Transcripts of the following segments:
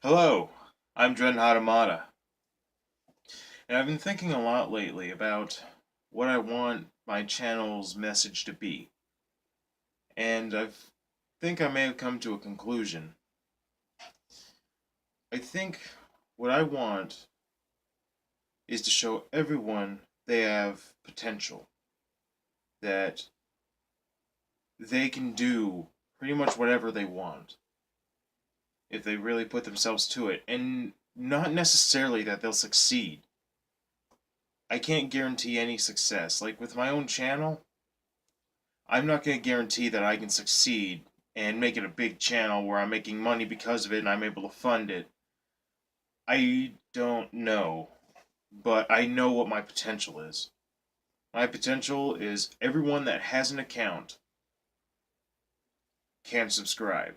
Hello, I'm Dren Hatamata, and I've been thinking a lot lately about what I want my channel's message to be, and I think I may have come to a conclusion. I think what I want is to show everyone they have potential, that they can do pretty much whatever they want if they really put themselves to it, and not necessarily that they'll succeed. I can't guarantee any success. Like with my own channel, I'm not going to guarantee that I can succeed and make it a big channel where I'm making money because of it and I'm able to fund it. I don't know, but I know what my potential is. My potential is everyone that has an account can subscribe.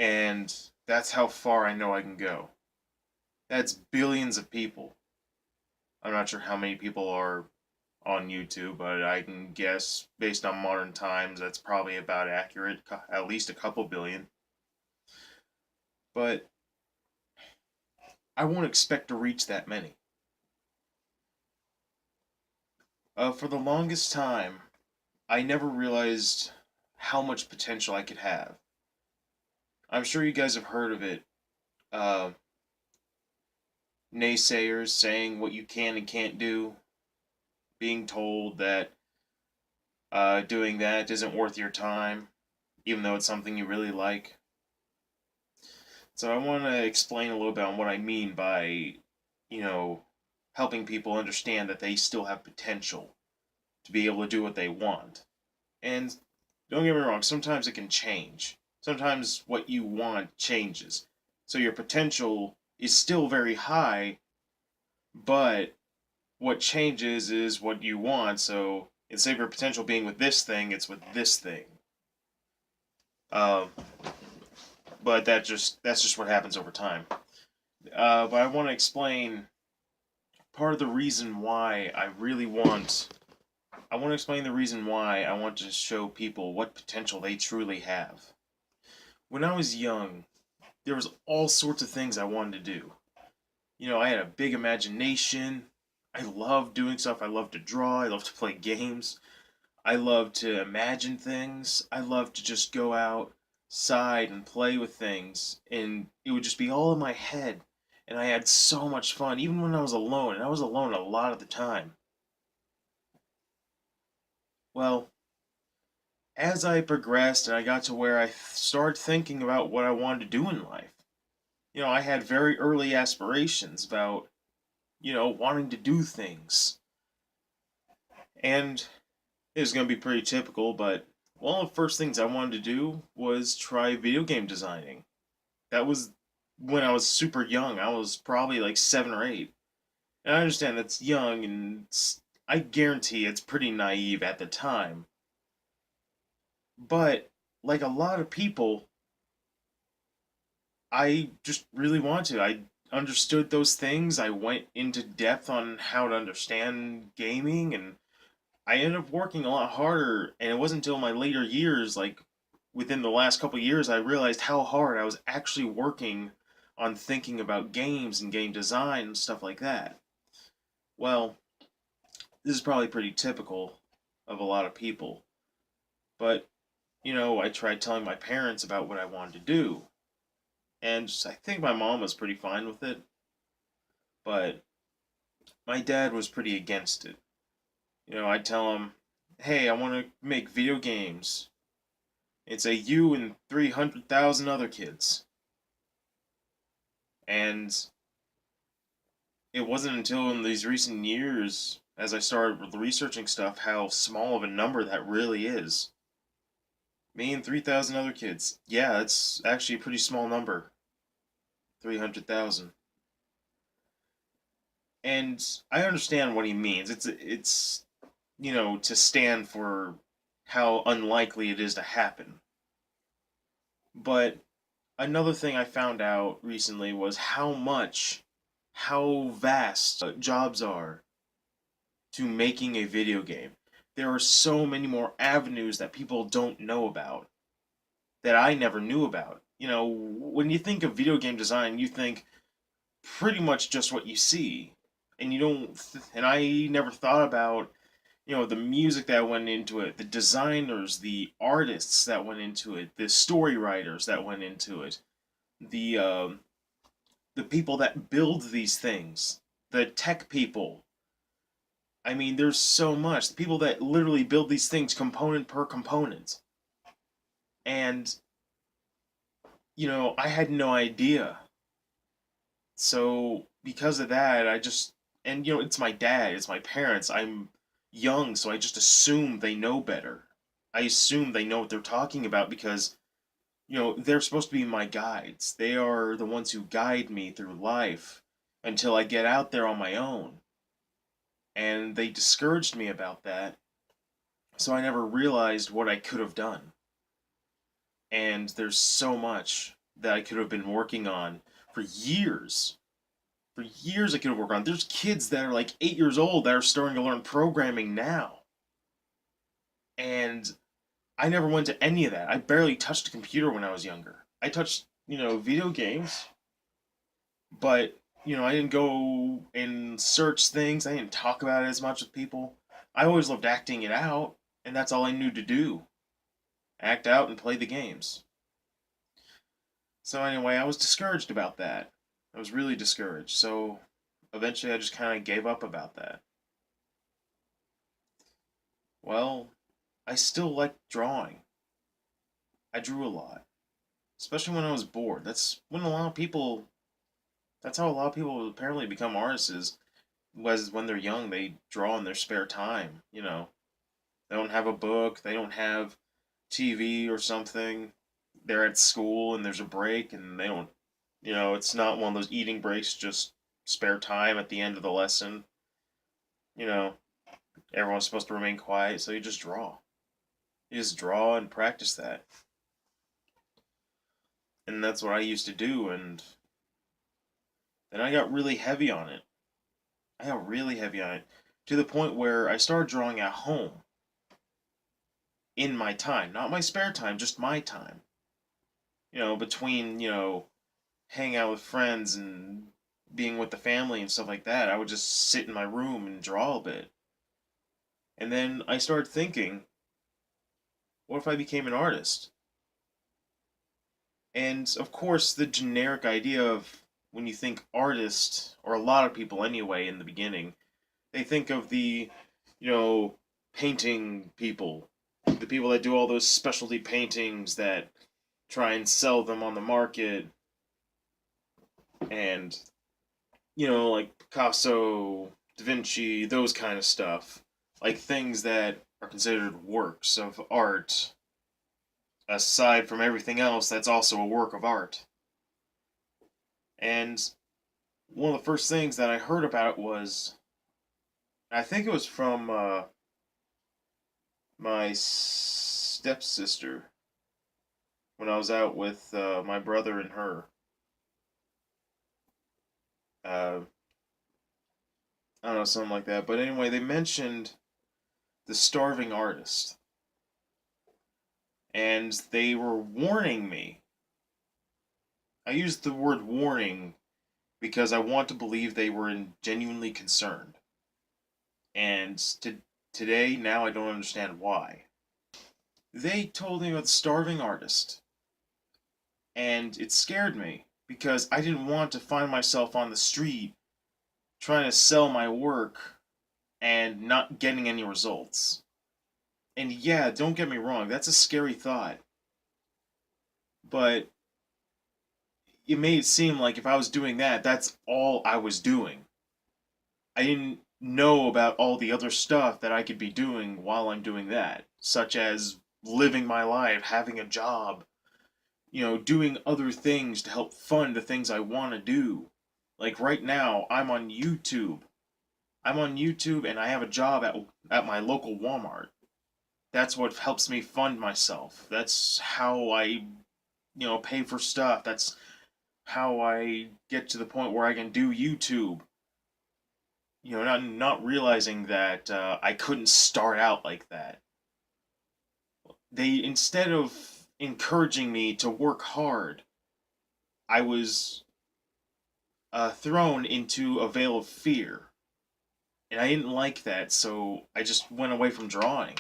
And that's how far I know I can go. That's billions of people. I'm not sure how many people are on YouTube, but I can guess based on modern times that's probably about accurate, at least a couple billion. But I won't expect to reach that many. For the longest time, I never realized how much potential I could have. I'm sure you guys have heard of it. Uh, Naysayers saying what you can and can't do, being told that doing that isn't worth your time, even though it's something you really like. So I want to explain a little bit on what I mean by, you know, helping people understand that they still have potential to be able to do what they want. And don't get me wrong, sometimes it can change. Sometimes what you want changes. So your potential is still very high, but what changes is what you want. So instead of your potential being with this thing, it's with this thing. Um, but that's just what happens over time. But I want to explain part of the reason why I want to explain the reason why I want to show people what potential they truly have. When I was young, there was all sorts of things I wanted to do. I had a big imagination. I loved doing stuff. I loved to draw. I loved to play games. I loved to imagine things. I loved to just go outside and play with things. And it would just be all in my head. And I had so much fun, even when I was alone. And I was alone a lot of the time. Well, as I progressed and I got to where I started thinking about what I wanted to do in life, I had very early aspirations about, wanting to do things. And it was going to be pretty typical, but one of the first things I wanted to do was try video game designing. That was when I was super young. I was probably like 7 or 8. And I understand that's young, and I guarantee it's pretty naive at the time. But, like a lot of people, I just really want to. I understood those things. I went into depth on how to understand gaming, and I ended up working a lot harder. And it wasn't until my later years, like within the last couple years, I realized how hard I was actually working on thinking about games and game design and stuff like that. Well, this is probably pretty typical of a lot of people. But, I tried telling my parents about what I wanted to do. And I think my mom was pretty fine with it. But my dad was pretty against it. I'd tell him, hey, I want to make video games. It's a you and 300,000 other kids. And it wasn't until in these recent years, as I started researching stuff, how small of a number that really is. Me and 3,000 other kids. Yeah, it's actually a pretty small number. 300,000. And I understand what he means. It's to stand for how unlikely it is to happen. But another thing I found out recently was how vast jobs are to making a video game. There are so many more avenues that people don't know about, that I never knew about. when you think of video game design, you think pretty much just what you see. And you don't, and I never thought about, the music that went into it, the designers, the artists that went into it, the story writers that went into it, the the people that build these things, the tech people. I mean, there's so much. The people that literally build these things component per component. And, I had no idea. So, because of that, and it's my dad, it's my parents. I'm young, so I just assume they know better. I assume they know what they're talking about because, they're supposed to be my guides. They are the ones who guide me through life until I get out there on my own. And they discouraged me about that, so I never realized what I could have done. And there's so much that I could have been working on for years. For years, I could have worked on. There's kids that are like 8 years old that are starting to learn programming now. And I never went to any of that. I barely touched a computer when I was younger. I touched, video games, but, I didn't go and search things. I didn't talk about it as much with people. I always loved acting it out, and that's all I knew to do, act out and play the games. So anyway, I was discouraged about that. I was really discouraged. So eventually I just kind of gave up about that. Well, I still like drawing. I drew a lot, especially when I was bored. That's how a lot of people apparently become artists was when they're young, they draw in their spare time, They don't have a book, they don't have TV or something. They're at school and there's a break and they don't, it's not one of those eating breaks, just spare time at the end of the lesson. You know, everyone's supposed to remain quiet, so you just draw. You just draw and practice that. And that's what I used to do, and then I got really heavy on it. I got really heavy on it to the point where I started drawing at home in my time, not my spare time, just my time. Between, hanging out with friends and being with the family and stuff like that, I would just sit in my room and draw a bit. And then I started thinking, what if I became an artist? And of course, the generic idea of when you think artist, or a lot of people anyway in the beginning, they think of the, you know, painting people, the people that do all those specialty paintings that try and sell them on the market, and, like Picasso, Da Vinci, those kind of stuff. Like things that are considered works of art, aside from everything else that's also a work of art. And one of the first things that I heard about was, I think it was from my stepsister when I was out with my brother and her. Uh, I don't know, something like that. But anyway, they mentioned the starving artist. And they were warning me. I used the word warning because I want to believe they were genuinely concerned. And today, now I don't understand why. They told me about the starving artist, and it scared me because I didn't want to find myself on the street trying to sell my work and not getting any results. And yeah, don't get me wrong, that's a scary thought. But it made it seem like if I was doing that, that's all I was doing. I didn't know about all the other stuff that I could be doing while I'm doing that, such as living my life, having a job, doing other things to help fund the things I want to do. Like right now, I'm on YouTube. I'm on YouTube and I have a job at my local Walmart. That's what helps me fund myself. That's how I, pay for stuff. That's how I get to the point where I can do YouTube. Not realizing that I couldn't start out like that. They, instead of encouraging me to work hard, I was thrown into a veil of fear, and I didn't like that, so I just went away from drawing.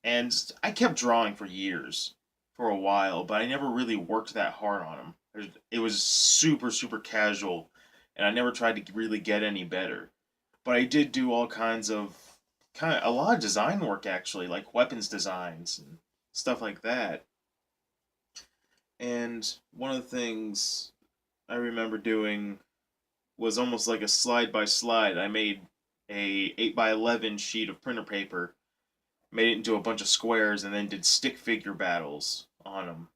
And I kept drawing for years, for a while, but I never really worked that hard on them. It was super, super casual, and I never tried to really get any better. But I did do all kinds of a lot of design work actually, like weapons designs and stuff like that. And one of the things I remember doing was almost like a slide by slide. I made a 8 by 11 sheet of printer paper, made it into a bunch of squares, and then did stick figure battles on them.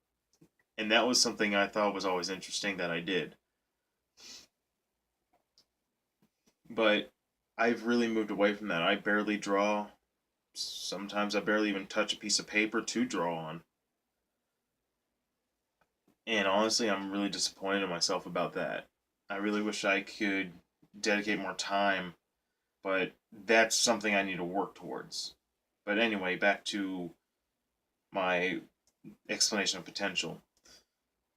And that was something I thought was always interesting that I did. But I've really moved away from that. I barely draw. Sometimes I barely even touch a piece of paper to draw on. And honestly, I'm really disappointed in myself about that. I really wish I could dedicate more time, but that's something I need to work towards. But anyway, back to my explanation of potential.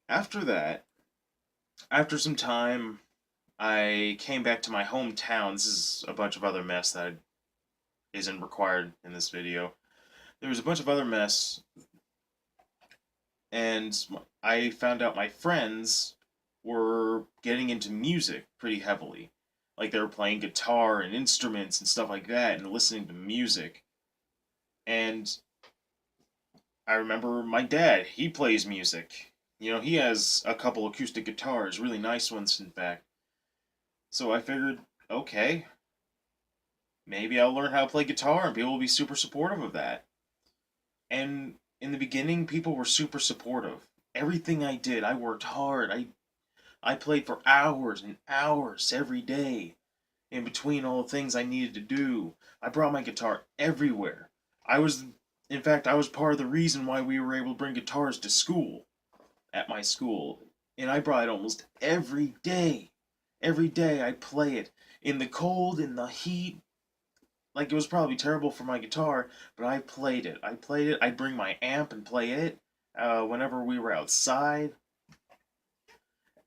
After that, after some time, I came back to my hometown. This is a bunch of other mess that isn't required in this video. There was a bunch of other mess, and I found out my friends were getting into music pretty heavily. Like they were playing guitar and instruments and stuff like that and listening to music. And I remember my dad, he plays music. You know, he has a couple acoustic guitars, really nice ones, in fact. So I figured, okay, maybe I'll learn how to play guitar and people will be super supportive of that. And in the beginning, people were super supportive. Everything I did, I worked hard. I played for hours and hours every day in between all the things I needed to do. I brought my guitar everywhere. I was, in fact, I was part of the reason why we were able to bring guitars to school, at my school. And I brought it almost every day. Every day I'd play it. In the cold, in the heat. Like it was probably terrible for my guitar, but I played it. I played it. I'd bring my amp and play it whenever we were outside.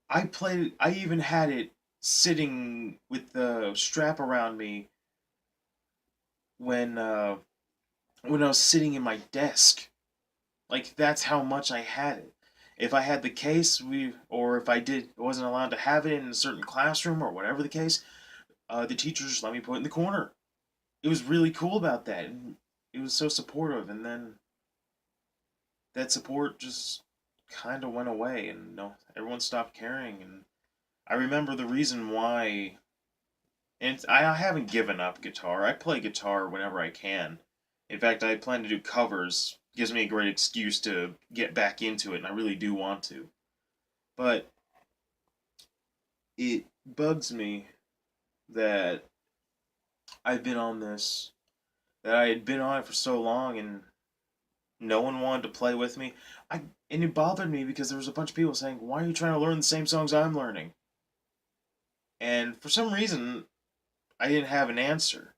I played it. I even had it sitting with the strap around me when uh, when I was sitting in my desk. Like that's how much I had it. If I had the case, or if I wasn't allowed to have it in a certain classroom or whatever the case, the teachers just let me put it in the corner. It was really cool about that, and it was so supportive. And then that support just kind of went away, and everyone stopped caring. And I remember the reason why. And I haven't given up guitar. I play guitar whenever I can. In fact, I plan to do covers. Gives me a great excuse to get back into it, and I really do want to. But it bugs me that I've been on this, that I had been on it for so long, and no one wanted to play with me. And it bothered me because there was a bunch of people saying, "Why are you trying to learn the same songs I'm learning?" And for some reason, I didn't have an answer.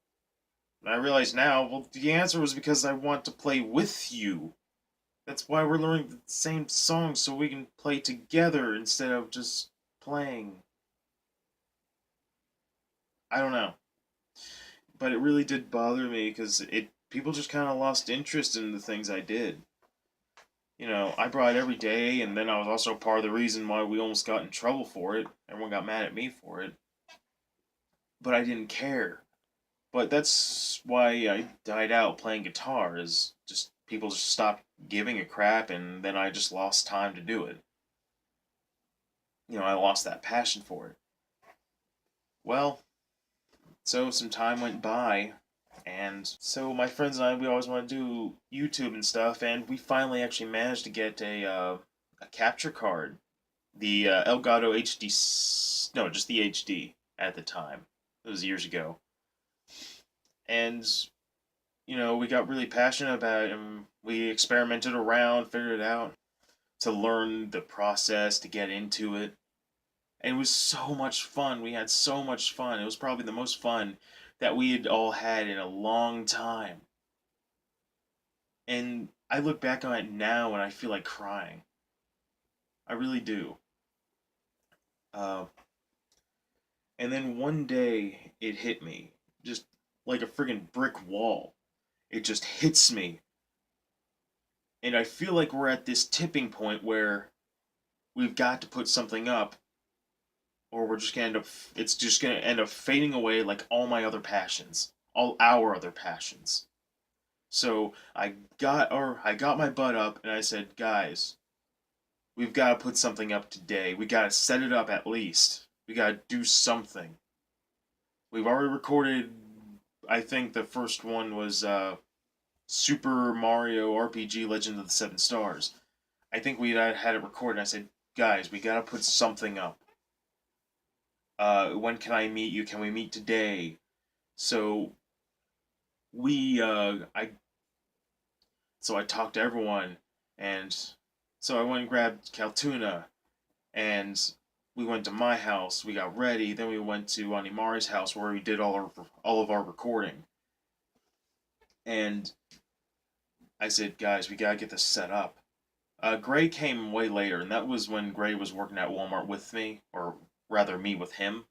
And I realize now, well, the answer was because I want to play with you. That's why we're learning the same songs so we can play together instead of just playing. I don't know, but it really did bother me because it people just kind of lost interest in the things I did. I brought it every day, and then I was also part of the reason why we almost got in trouble for it. Everyone got mad at me for it, but I didn't care. But that's why I died out playing guitar. Is just people just stopped giving a crap, and then I just lost time to do it. I lost that passion for it. Well, so some time went by, and so my friends and I, we always want to do YouTube and stuff, and we finally actually managed to get a capture card, the Elgato HD, no, just the HD at the time. It was years ago, and we got really passionate about it, and we experimented around, figured it out to learn the process to get into it. And it was so much fun. We had so much fun. It was probably the most fun that we had all had in a long time. And I look back on it now and I feel like crying. I really do. Uh, and then one day it hit me, just like a friggin' brick wall. It just hits me, and I feel like we're at this tipping point where we've got to put something up, or we're just gonna end up. It's just gonna end up fading away like all my other passions, all our other passions. So I got my butt up and I said, guys, we've got to put something up today. We got to set it up at least. We got to do something. We've already recorded. I think the first one was Super Mario RPG Legend of the Seven Stars. I think we had it recorded. And I said, guys, we got to put something up. When can I meet you? Can we meet today? So I so I talked to everyone, and so I went and grabbed Caltuna, and we went to my house. We got ready. Then we went to Animari's house where we did all of our recording. And I said, guys, we gotta get this set up. Gray came way later, and that was when Gray was working at Walmart with me, or rather, me with him.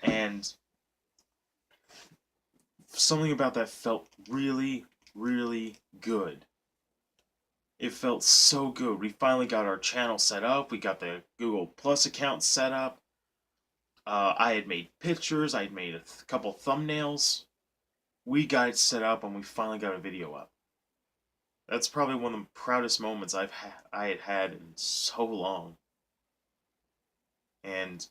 And something about that felt really, really good. It felt so good. We finally got our channel set up. We got the Google Plus account set up. I had made pictures. I had made a couple thumbnails. We got it set up, and we finally got a video up. That's probably one of the proudest moments I had had in so long. And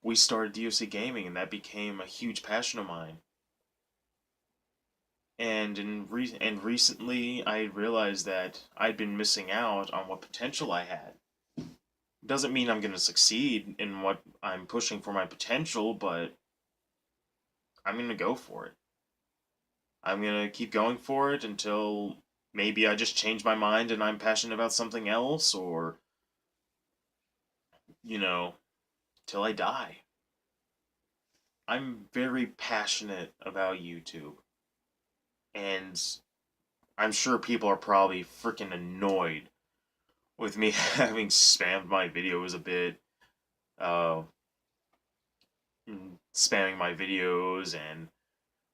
we started DOC Gaming, and that became a huge passion of mine. And recently, I realized that I'd been missing out on what potential I had. Doesn't mean I'm going to succeed in what I'm pushing for my potential, but I'm going to go for it. I'm going to keep going for it until maybe I just change my mind and I'm passionate about something else, or, you know, till I die. I'm very passionate about YouTube, and I'm sure people are probably freaking annoyed with me having spammed my videos a bit, uh, spamming my videos and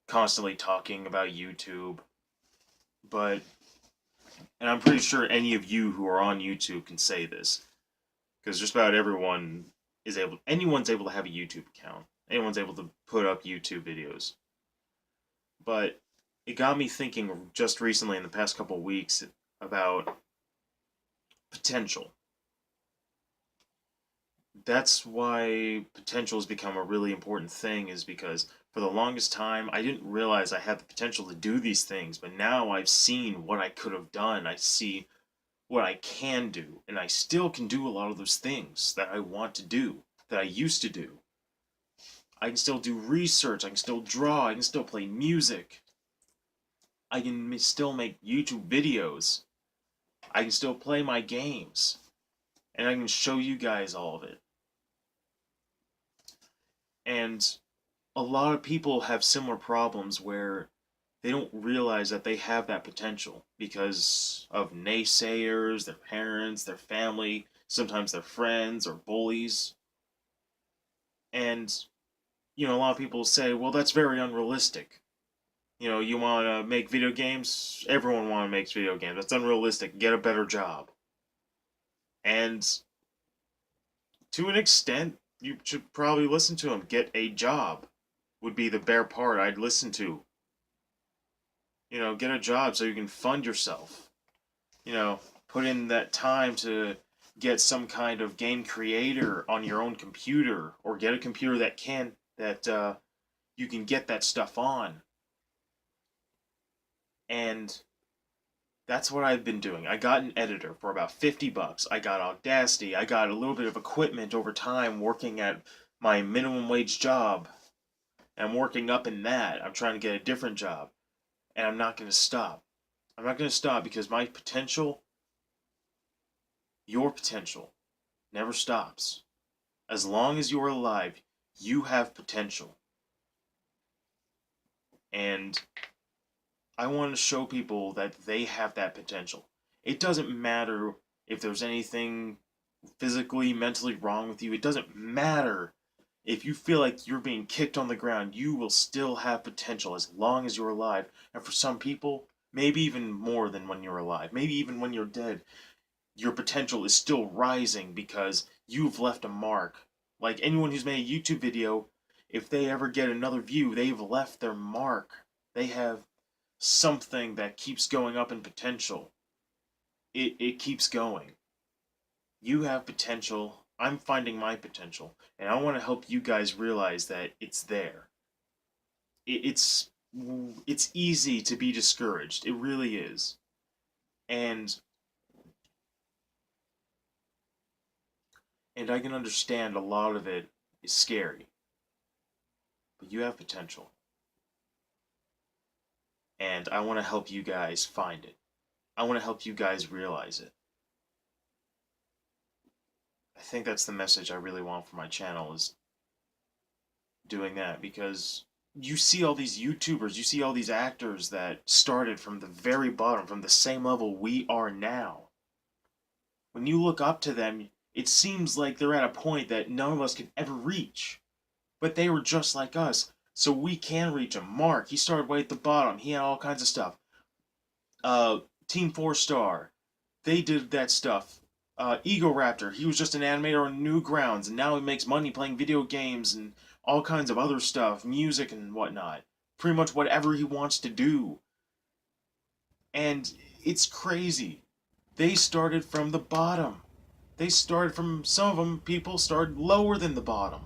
constantly talking about YouTube. But, and I'm pretty sure any of you who are on YouTube can say this, because just about anyone's able to have a YouTube account. Anyone's able to put up YouTube videos. But it got me thinking just recently in the past couple of weeks about potential. That's why potential has become a really important thing, is because for the longest time I didn't realize I had the potential to do these things, but now I've seen what I could have done. I see what I can do, and I still can do a lot of those things that I want to do, that I used to do. I can still do research, I can still draw, I can still play music, I can still make YouTube videos, I can still play my games, and I can show you guys all of it. And a lot of people have similar problems where they don't realize that they have that potential because of naysayers, their parents, their family, sometimes their friends or bullies. And, a lot of people say, well, that's very unrealistic. You want to make video games? Everyone want to make video games. That's unrealistic. Get a better job. And to an extent, you should probably listen to them. Get a job would be the bare part I'd listen to. Get a job so you can fund yourself. Put in that time to get some kind of game creator on your own computer, or get a computer that you can get that stuff on. And that's what I've been doing. I got an editor for about $50. I got Audacity. I got a little bit of equipment over time working at my minimum wage job. And I'm working up in that. I'm trying to get a different job. And I'm not going to stop. I'm not going to stop because my potential, your potential, never stops. As long as you are alive, you have potential. And I want to show people that they have that potential. It doesn't matter if there's anything physically, mentally wrong with you. It doesn't matter. If you feel like you're being kicked on the ground, you will still have potential as long as you're alive. And for some people, maybe even more than when you're alive, maybe even when you're dead, your potential is still rising because you've left a mark. Like anyone who's made a YouTube video, if they ever get another view, they've left their mark. They have something that keeps going up in potential. It keeps going. You have potential. I'm finding my potential. And I want to help you guys realize that it's there. It's it's easy to be discouraged. It really is. And I can understand a lot of it is scary. But you have potential. And I want to help you guys find it. I want to help you guys realize it. I think that's the message I really want for my channel is doing that because you see all these YouTubers, you see all these actors that started from the very bottom, from the same level we are now. When you look up to them, it seems like they're at a point that none of us could ever reach. But they were just like us, so we can reach them. Mark, he started way at the bottom. He had all kinds of stuff. Team 4 Star, they did that stuff. Ego Raptor, he was just an animator on Newgrounds, and now he makes money playing video games and all kinds of other stuff, music and whatnot. Pretty much whatever he wants to do. And it's crazy. They started from the bottom. They started from, some of them, people started lower than the bottom.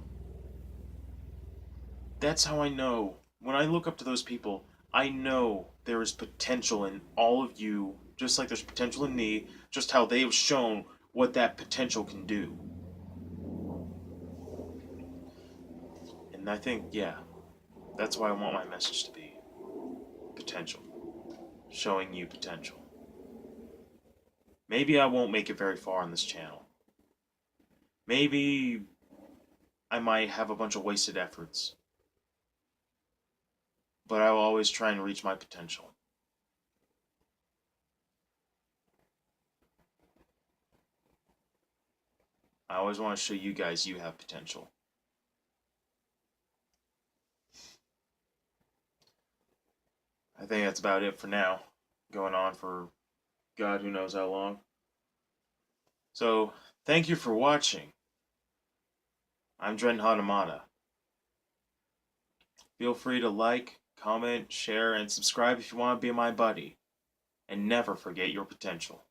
That's how I know. When I look up to those people, I know there is potential in all of you, just like there's potential in me, just how they have shown what that potential can do. And I think, yeah, that's why I want my message to be potential. Showing you potential. Maybe I won't make it very far on this channel. Maybe I might have a bunch of wasted efforts. But I will always try and reach my potential. I always want to show you guys you have potential. I think that's about it for now. Going on for God who knows how long. So, thank you for watching. I'm Dren Hatamata. Feel free to like, comment, share, and subscribe if you want to be my buddy. And never forget your potential.